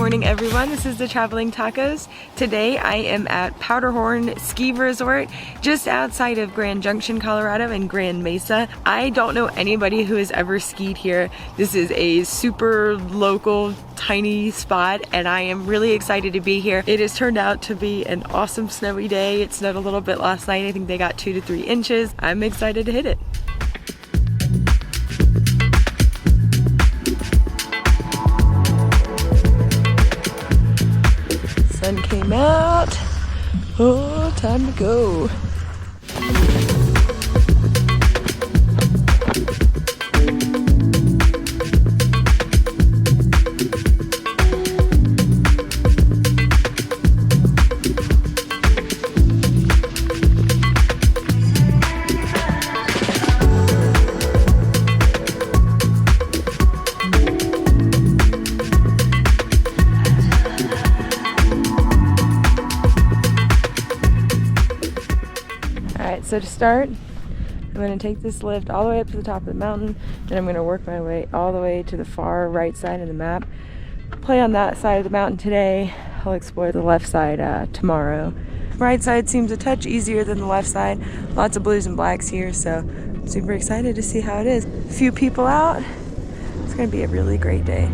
morning everyone, this is the Traveling Tacos. Today I am at Powderhorn Ski Resort just outside of Grand Junction, Colorado in Grand Mesa. I don't know anybody who has ever skied here. This is a super local tiny spot and I am really excited to be here. It has turned out to be an awesome snowy day. It snowed a little bit last night. I think they got 2 to 3 inches. I'm excited to hit it. Sun came out. Oh, time to go. So to start, I'm going to take this lift all the way up to the top of the mountain, and I'm going to work my way all the way to the far right side of the map. Play on that side of the mountain today. I'll explore the left side tomorrow. Right side seems a touch easier than the left side. Lots of blues and blacks here, so I'm super excited to see how it is. A few people out. It's going to be a really great day.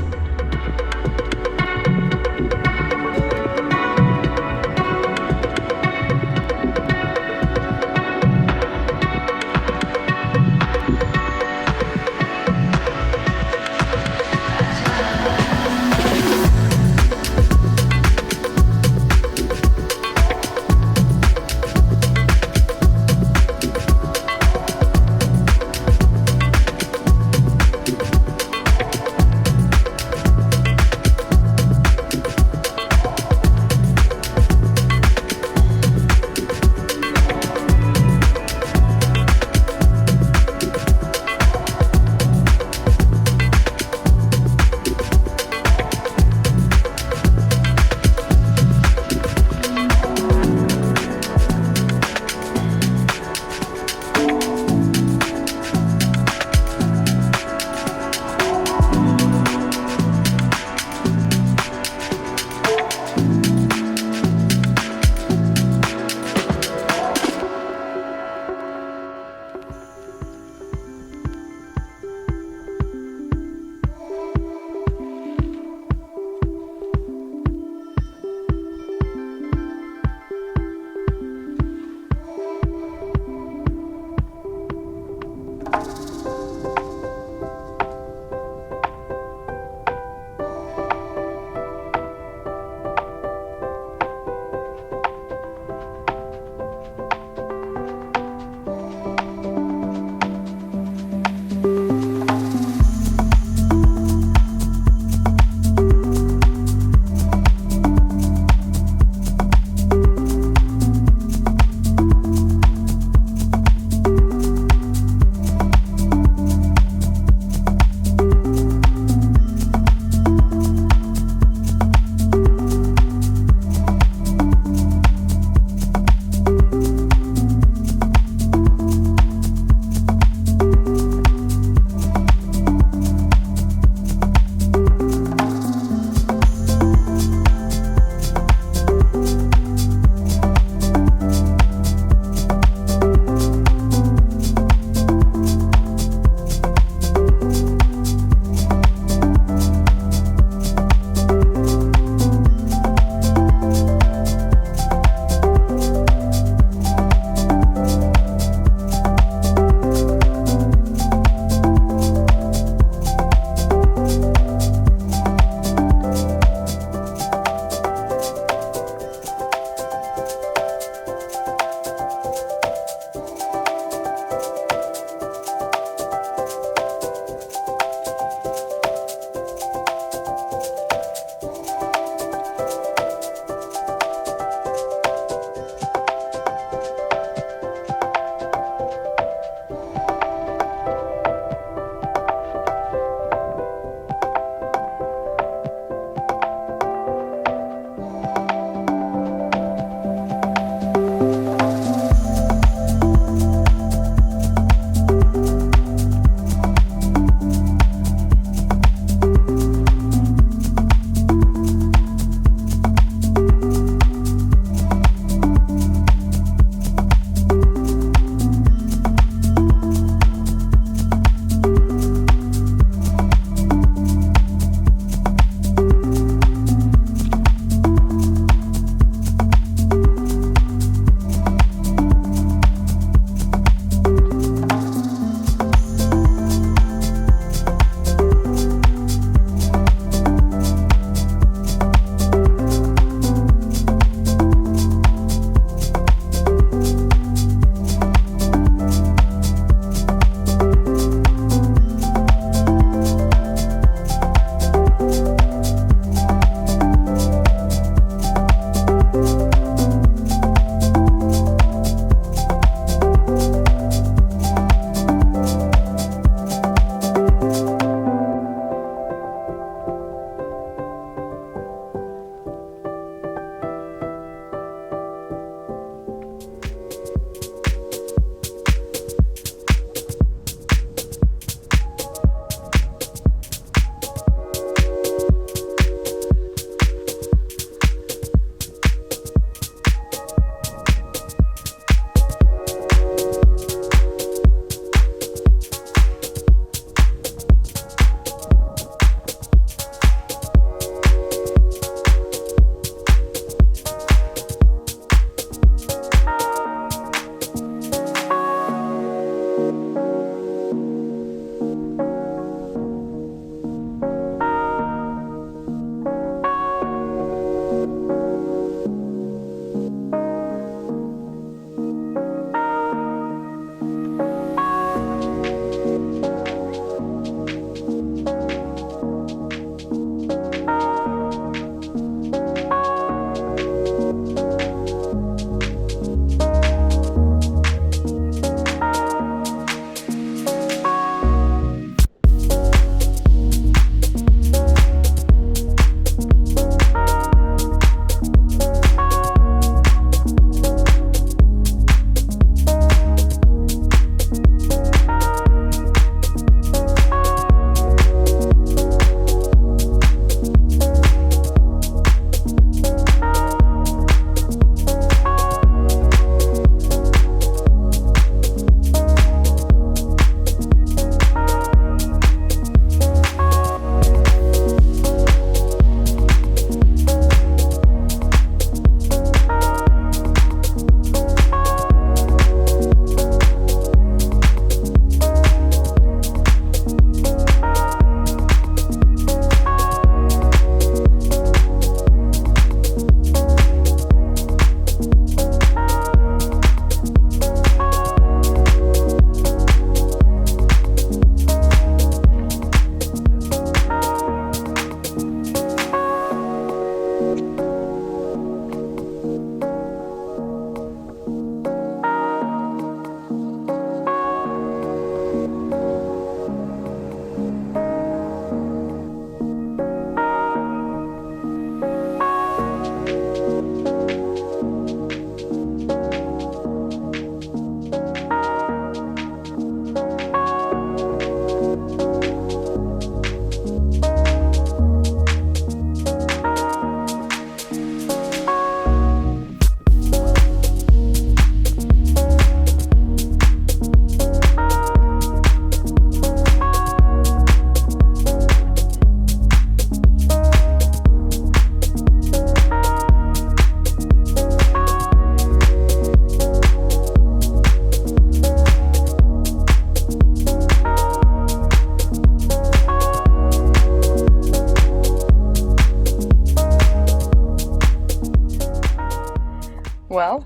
well,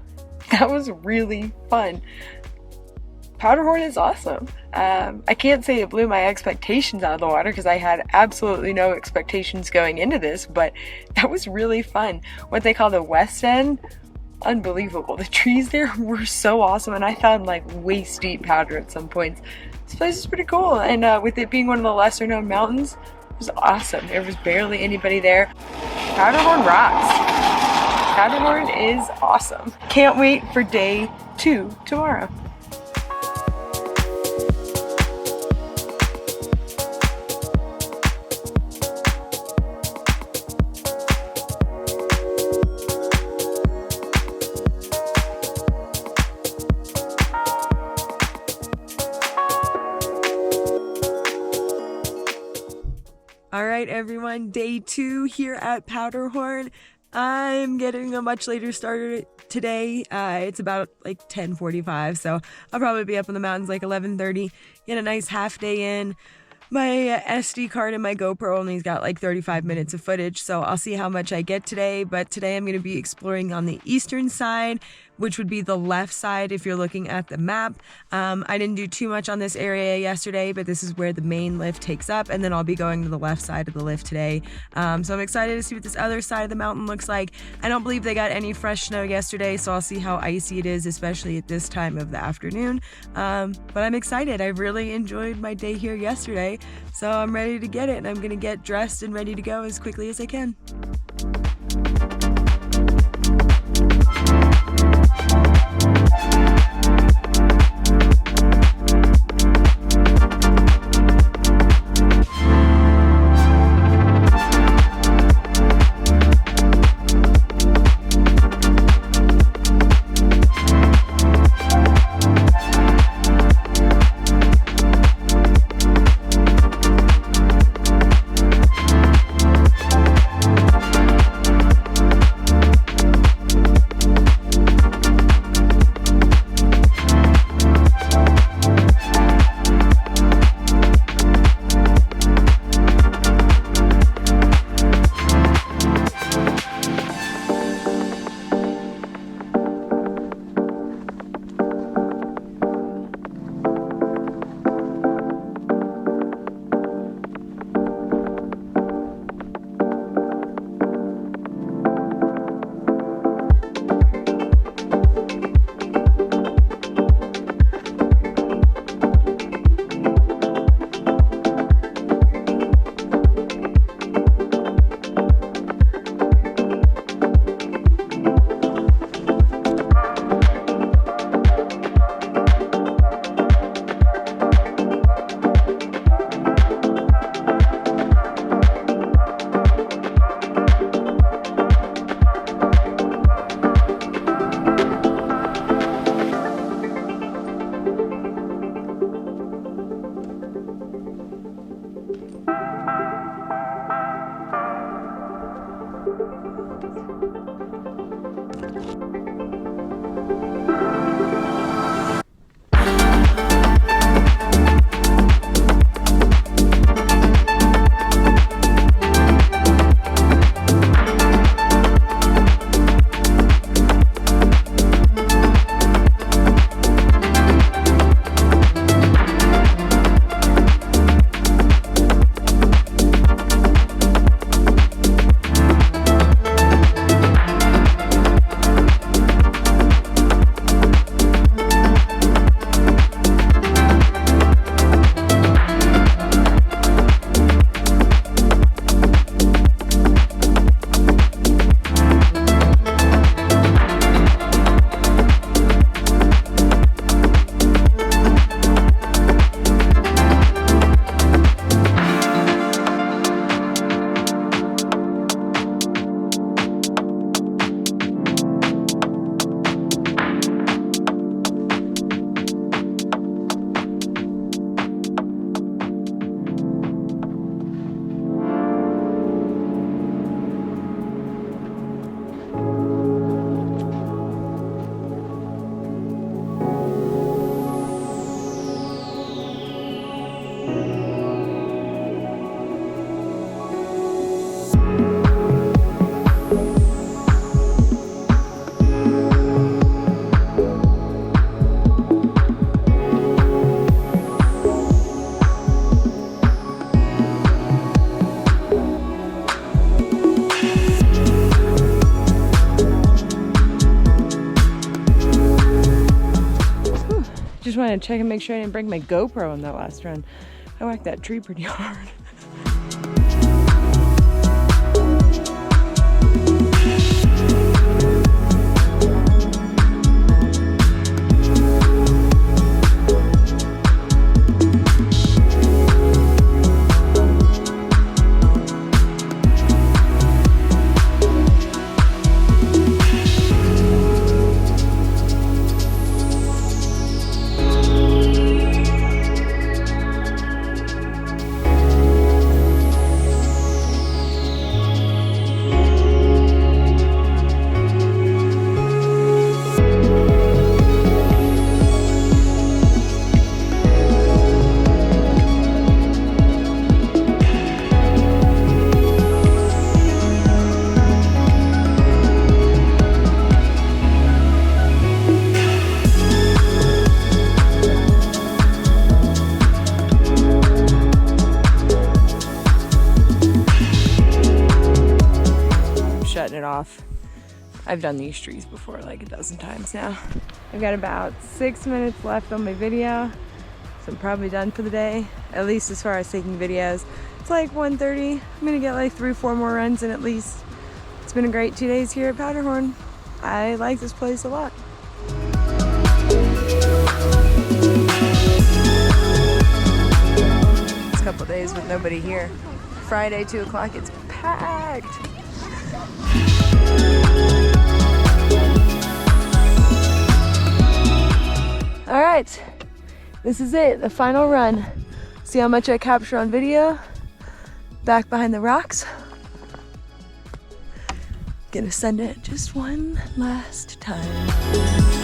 that was really fun. Powderhorn is awesome. I can't say it blew my expectations out of the water because I had absolutely no expectations going into this, but that was really fun. What they call the West End, unbelievable. The trees there were so awesome, and I found like waist deep powder at some points. This place is pretty cool, and with it being one of the lesser known mountains, it was awesome. There was barely anybody there. Powderhorn rocks. Powderhorn is awesome. Can't wait for day 2 tomorrow. All right, everyone, day 2 here at Powderhorn. I'm getting a much later start today. It's about like 10:45, so I'll probably be up in the mountains like 11:30. Get a nice half day in. My SD card and my GoPro only's got like 35 minutes of footage, so I'll see how much I get today. But today I'm going to be exploring on the eastern side, which would be the left side if you're looking at the map. I didn't do too much on this area yesterday, but this is where the main lift takes up, and then I'll be going to the left side of the lift today. So I'm excited to see what this other side of the mountain looks like. I don't believe they got any fresh snow yesterday, so I'll see how icy it is, especially at this time of the afternoon. But I'm excited. I really enjoyed my day here yesterday, so I'm ready to get it, and I'm going to get dressed and ready to go as quickly as I can. Just wanted to check and make sure I didn't break my GoPro on that last run. I whacked that tree pretty hard. Shutting it off. I've done these trees before like a dozen times now. I've got about 6 minutes left on my video, so I'm probably done for the day, at least as far as taking videos. It's like 1:30. I'm gonna get like 3-4 more runs in at least. It's been a great 2 days here at Powderhorn. I like this place a lot. It's a couple days with nobody here. Friday, 2 o'clock, it's packed. All right, this is it, the final run. See how much I capture on video. Back behind the rocks. Gonna send it just one last time.